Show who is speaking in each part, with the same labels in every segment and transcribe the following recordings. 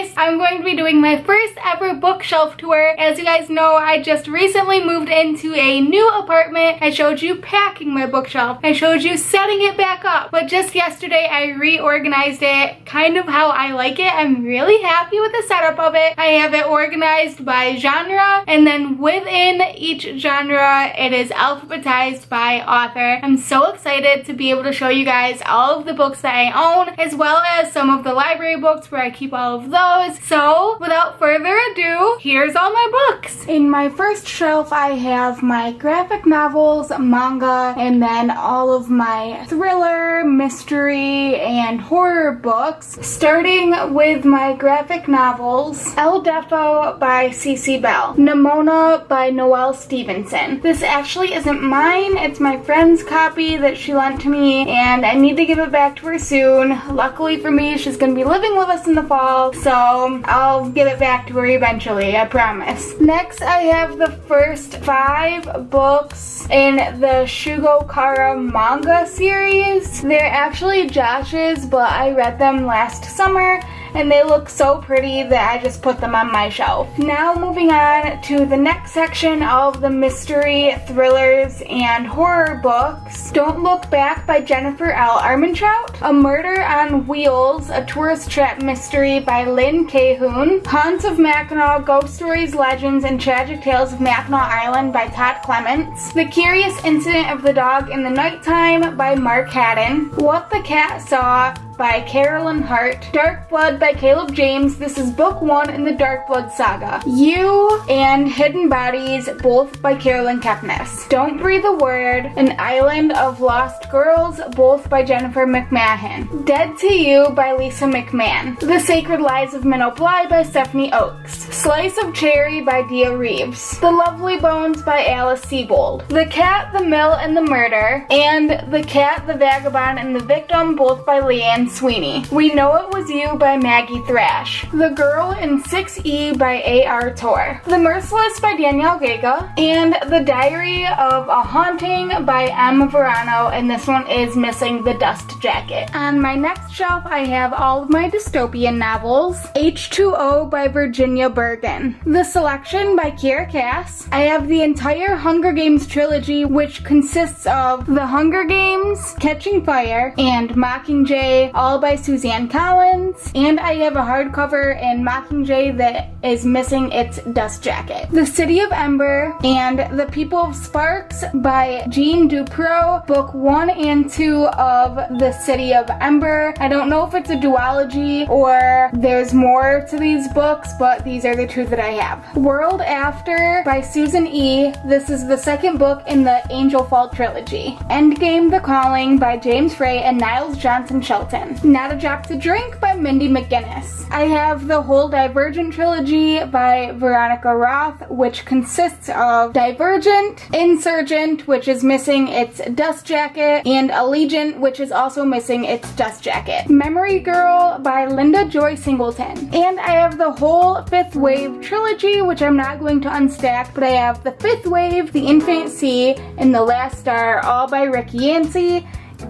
Speaker 1: guys, I'm going to be doing my first ever bookshelf tour. As you guys know, I just recently moved into a new apartment. I showed you packing my bookshelf. I showed you setting it back up. But just yesterday, I reorganized it kind of how I like it. I'm really happy with the setup of it. I have it organized by genre, and then within each genre, it is alphabetized by author. I'm so excited to be able to show you guys all of the books that I own, as well as some of the library books where I keep all of those. So without further ado, here's all my books. In my first shelf, I have my graphic novels, manga, and then all of my thriller, mystery, and horror books. Starting with my graphic novels, El Defo by C.C. Bell, Nimona by Noelle Stevenson. This actually isn't mine, it's my friend's copy that she lent to me, and I need to give it back to her soon. Luckily for me, she's gonna be living with us in the fall, so I'll give it back to her eventually, I promise. Next, I have the first 5 books in the Shugo Kara manga series. They're actually Josh's, but I read them last summer, and they look so pretty that I just put them on my shelf. Now moving on to the next section of the mystery, thrillers, and horror books. Don't Look Back by Jennifer L. Armentrout, A Murder on Wheels, a tourist trap mystery by Lynn Cahoon, Haunts of Mackinac, Ghost Stories, Legends, and Tragic Tales of Mackinac Island by Todd Clements, The Curious Incident of the Dog in the Nighttime by Mark Haddon, What the Cat Saw by Carolyn Hart, Dark Blood by Caleb James. This is book 1 in the Dark Blood saga. You and Hidden Bodies, both by Carolyn Kepnes. Don't Breathe a Word, An Island of Lost Girls, both by Jennifer McMahon. Dead to You by Lisa McMahon. The Sacred Lies of Minnow Bly by Stephanie Oakes. Slice of Cherry by Dia Reeves. The Lovely Bones by Alice Sebold. The Cat, the Mill, and the Murder, and The Cat, the Vagabond, and the Victim, both by Leanne Sweeney. We Know It Was You by Maggie Thrash. The Girl in 6E by A.R. Tor. The Merciless by Danielle Gaga. And The Diary of a Haunting by M. Verano, and this one is missing the dust jacket. On my next shelf, I have all of my dystopian novels. H2O by Virginia Bergen. The Selection by Kiera Cass. I have the entire Hunger Games trilogy, which consists of The Hunger Games, Catching Fire, and Mockingjay, all by Suzanne Collins, and I have a hardcover in Mockingjay that is missing its dust jacket. The City of Ember and The People of Sparks by Jean Dupro, book 1 and 2 of The City of Ember. I don't know if it's a duology or there's more to these books, but these are the 2 that I have. World After by Susan E. This is the second book in the Angel Fall trilogy. Endgame The Calling by James Frey and Niles Johnson Shelton. Not a Drop to Drink by Mindy McGinnis. I have the whole Divergent trilogy by Veronica Roth, which consists of Divergent, Insurgent, which is missing its dust jacket, and Allegiant, which is also missing its dust jacket. Memory Girl by Linda Joy Singleton. And I have the whole Fifth Wave trilogy, which I'm not going to unstack, but I have the Fifth Wave, The Infinite Sea, and The Last Star, all by Ricky Yancey.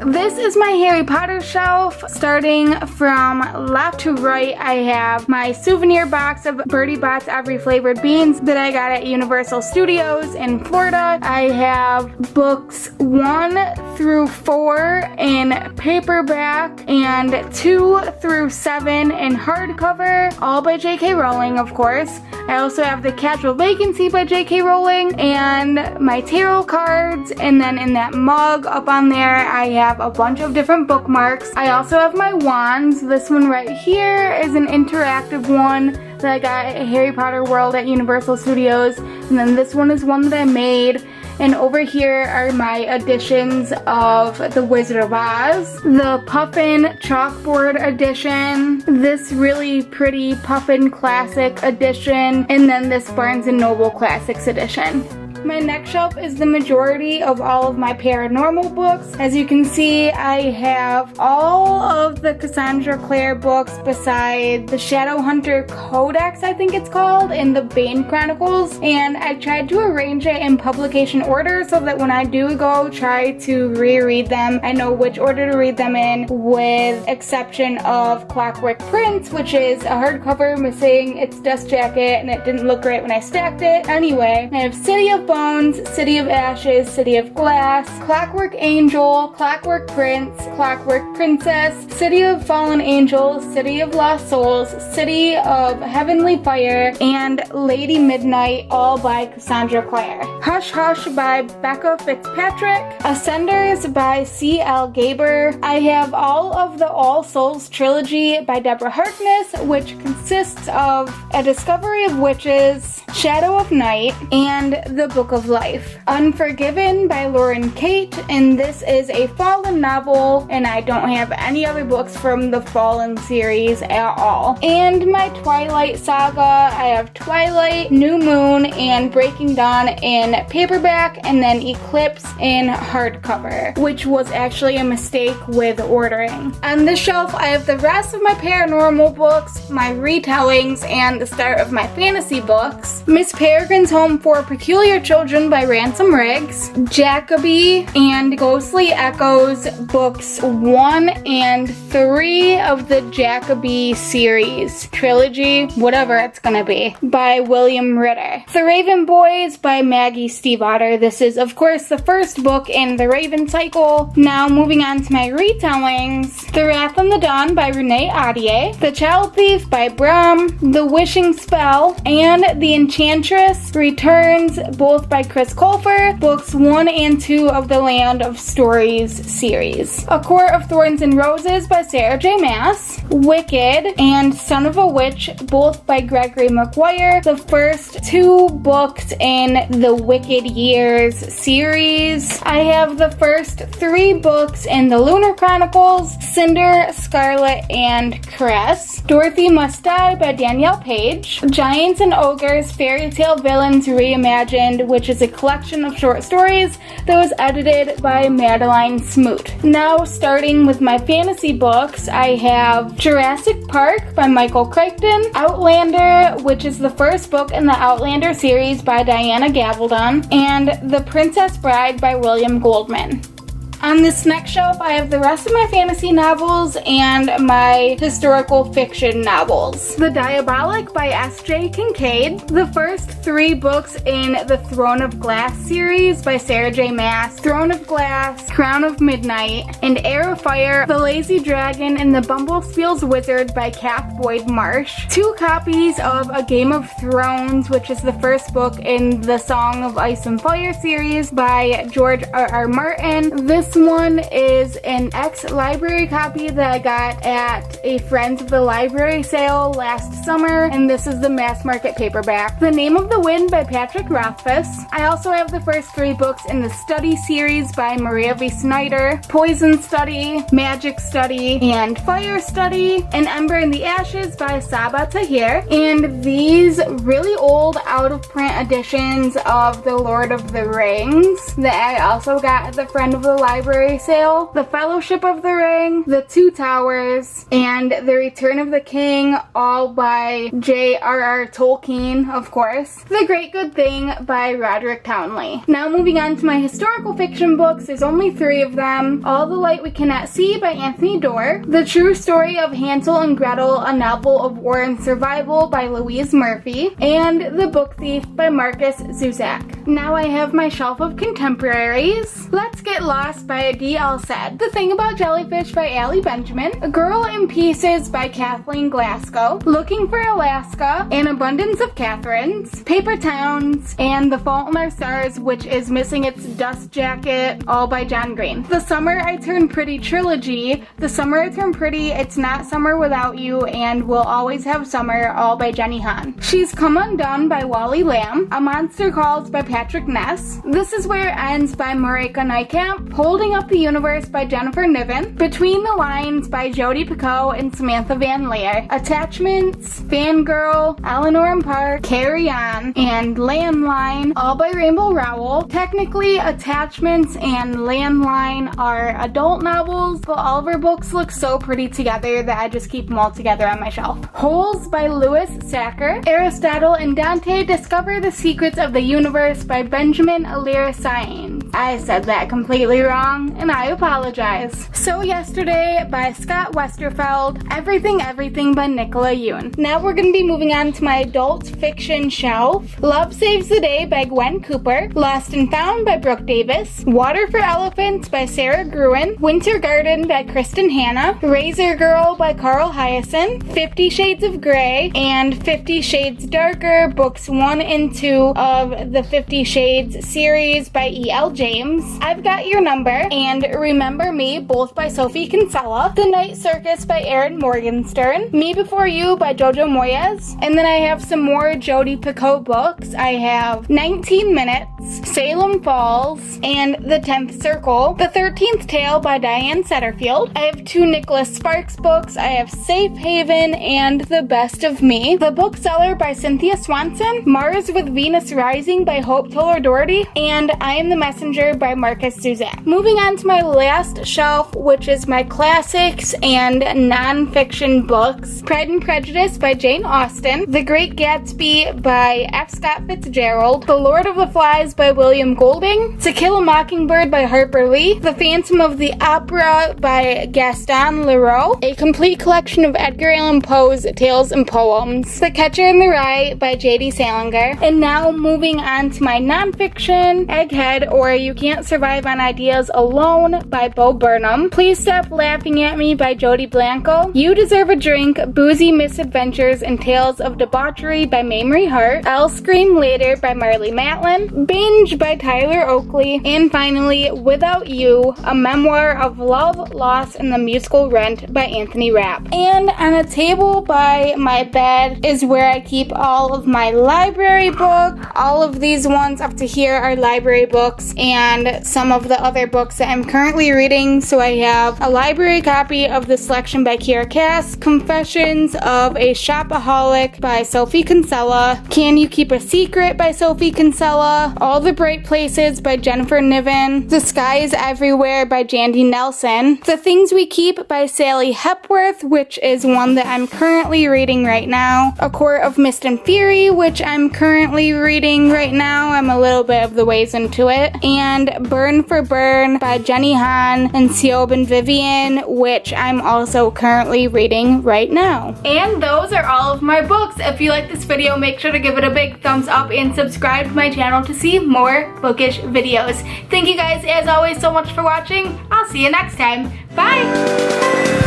Speaker 1: This is my Harry Potter shelf. Starting from left to right, I have my souvenir box of Bertie Bott's Every Flavored Beans that I got at Universal Studios in Florida. I have books 1 through 4 in paperback and 2 through 7 in hardcover, all by J.K. Rowling, of course. I also have The Casual Vacancy by J.K. Rowling and my tarot cards, and then in that mug up on there, I have a bunch of different bookmarks. I also have my wands. This one right here is an interactive one that I got at Harry Potter World at Universal Studios, and then this one is one that I made. And over here are my editions of The Wizard of Oz, the Puffin Chalkboard edition, this really pretty Puffin Classic edition, and then this Barnes & Noble Classics edition. My next shelf is the majority of all of my paranormal books. As you can see, I have all of the Cassandra Clare books besides the Shadowhunter Codex, I think it's called, and the Bane Chronicles. And I tried to arrange it in publication order so that when I do go try to reread them, I know which order to read them in, with exception of Clockwork Prince, which is a hardcover missing its dust jacket and it didn't look great when I stacked it. Anyway, I have City of Bones, City of Ashes, City of Glass, Clockwork Angel, Clockwork Prince, Clockwork Princess, City of Fallen Angels, City of Lost Souls, City of Heavenly Fire, and Lady Midnight, all by Cassandra Clare. Hush Hush by Becca Fitzpatrick, Ascenders by C.L. Gaber. I have all of the All Souls trilogy by Deborah Harkness, which consists of A Discovery of Witches, Shadow of Night, and The Book of Life. Unforgiven by Lauren Kate, and this is a Fallen novel, and I don't have any other books from the Fallen series at all. And my Twilight saga, I have Twilight, New Moon, and Breaking Dawn in paperback, and then Eclipse in hardcover, which was actually a mistake with ordering. On this shelf, I have the rest of my paranormal books, my retellings, and the start of my fantasy books. Miss Peregrine's Home for Peculiar Children by Ransom Riggs, Jacoby, and Ghostly Echoes books 1 and 3 of the Jacoby series, trilogy, whatever it's gonna be, by William Ritter. The Raven Boys by Maggie Stiefvater. This is, of course, the first book in the Raven cycle. Now moving on to my retellings. The Wrath on the Dawn by Renee Audier, The Child Thief by Bram, The Wishing Spell, and The Enchantress Returns, both by Chris Colfer, books 1 and 2 of the Land of Stories series. A Court of Thorns and Roses by Sarah J. Maas, Wicked, and Son of a Witch, both by Gregory McGuire, the first 2 books in the Wicked Years series. I have the first 3 books in the Lunar Chronicles, Cinder, Scarlet, and Cress. Dorothy Must Die by Danielle Page, Giants and Ogres, Fairy Tale Villains Reimagined, which is a collection of short stories that was edited by Madeline Smoot. Now starting with my fantasy books, I have Jurassic Park by Michael Crichton, Outlander, which is the first book in the Outlander series by Diana Gabaldon, and The Princess Bride by William Goldman. On this next shelf, I have the rest of my fantasy novels and my historical fiction novels. The Diabolic by S.J. Kincaid, the first 3 books in the Throne of Glass series by Sarah J. Maas, Throne of Glass, Crown of Midnight, and Heir of Fire, The Lazy Dragon, and The Bumblespield's Wizard by Kath Boyd Marsh. 2 copies of A Game of Thrones, which is the first book in the Song of Ice and Fire series by George R.R. Martin. This one is an ex-library copy that I got at a Friends of the Library sale last summer, and this is the mass market paperback. The Name of the Wind by Patrick Rothfuss. I also have the first 3 books in the Study series by Maria V. Snyder, Poison Study, Magic Study, and Fire Study, and Ember in the Ashes by Saba Tahir, and these really old out-of-print editions of The Lord of the Rings that I also got at the Friend of the Library sale, The Fellowship of the Ring, The Two Towers, and The Return of the King, all by J.R.R. Tolkien, of course. The Great Good Thing by Roderick Townley. Now moving on to my historical fiction books, there's only 3 of them. All the Light We Cannot See by Anthony Doerr, The True Story of Hansel and Gretel, a novel of war and survival by Louise Murphy, and The Book Thief by Marcus Zuzak. Now I have my shelf of contemporaries. Let's Get Lost by D.L. Said, The Thing About Jellyfish by Allie Benjamin, A Girl in Pieces by Kathleen Glasgow, Looking for Alaska, An Abundance of Catherines, Paper Towns, and The Fault in Our Stars, which is missing its dust jacket, all by John Green. The Summer I Turned Pretty trilogy, The Summer I Turned Pretty, It's Not Summer Without You, and We'll Always Have Summer, all by Jenny Han. She's Come Undone by Wally Lamb, A Monster Calls by Patrick Ness. This Is Where It Ends by Marika Nijkamp. Holding Up the Universe by Jennifer Niven. Between the Lines by Jodi Picoult and Samantha Van Leer. Attachments, Fangirl, Eleanor and Park, Carry On, and Landline, all by Rainbow Rowell. Technically, Attachments and Landline are adult novels, but all of her books look so pretty together that I just keep them all together on my shelf. Holes by Louis Sacker. Aristotle and Dante Discover the Secrets of the Universe by Benjamin Alira Saenz. I said that completely wrong, and I apologize. So Yesterday by Scott Westerfeld. Everything by Nicola Yoon. Now we're going to be moving on to my adult fiction shelf. Love Saves the Day by Gwen Cooper. Lost and Found by Brooke Davis. Water for Elephants by Sarah Gruen. Winter Garden by Kristen Hanna. Razor Girl by Carl Hyacin. 50 Shades of Grey and 50 Shades Darker, books 1 and 2 of the 50 Shades series by E.L. James. I've Got Your Number and Remember Me, both by Sophie Kinsella. The Night Circus by Erin Morgenstern. Me Before You by Jojo Moyes. And then I have some more Jodi Picoult books. I have 19 Minutes, Salem Falls, and The 10th Circle. The 13th Tale by Diane Setterfield. I have 2 Nicholas Sparks books. I have Safe Haven and The Best of Me. The Bookseller by Cynthia Swanson. Mars with Venus Rising by Hope Toller Doherty. And I Am the Messenger by Marcus Suzanne. Moving on to my last shelf, which is my classics and non-fiction books. Pride and Prejudice by Jane Austen. The Great Gatsby by F. Scott Fitzgerald. The Lord of the Flies by William Golding. To Kill a Mockingbird by Harper Lee. The Phantom of the Opera by Gaston Leroux. A complete collection of Edgar Allan Poe's tales and poems. The Catcher in the Rye by J.D. Salinger. And now moving on to my nonfiction, Egghead, or You Can't Survive on Ideas Alone by Bo Burnham. Please Stop Laughing at Me by Jodi Blanco. You Deserve a Drink, Boozy Misadventures and Tales of Debauchery by Mamrie Hart. I'll Scream Later by Marlee Matlin. Binge by Tyler Oakley. And finally, Without You, a memoir of love, loss, and the musical Rent by Anthony Rapp. And on a table by my bed is where I keep all of my library books. All of these ones up to here are library books and some of the other books that I'm currently reading. So I have a library copy of The Selection by Kiera Cass, Confessions of a Shopaholic by Sophie Kinsella, Can You Keep a Secret by Sophie Kinsella, All the Bright Places by Jennifer Niven, The Sky is Everywhere by Jandy Nelson, The Things We Keep by Sally Hepworth, which is one that I'm currently reading right now, A Court of Mist and Fury, which I'm currently reading right now. I'm a little bit of the ways into it, and Burn for Burn by Jenny Han and Siobhan Vivian, which I'm also currently reading right now. And those are all of my books. If you like this video, make sure to give it a big thumbs up and subscribe to my channel to see more bookish videos. Thank you guys, as always, so much for watching. I'll see you next time. Bye!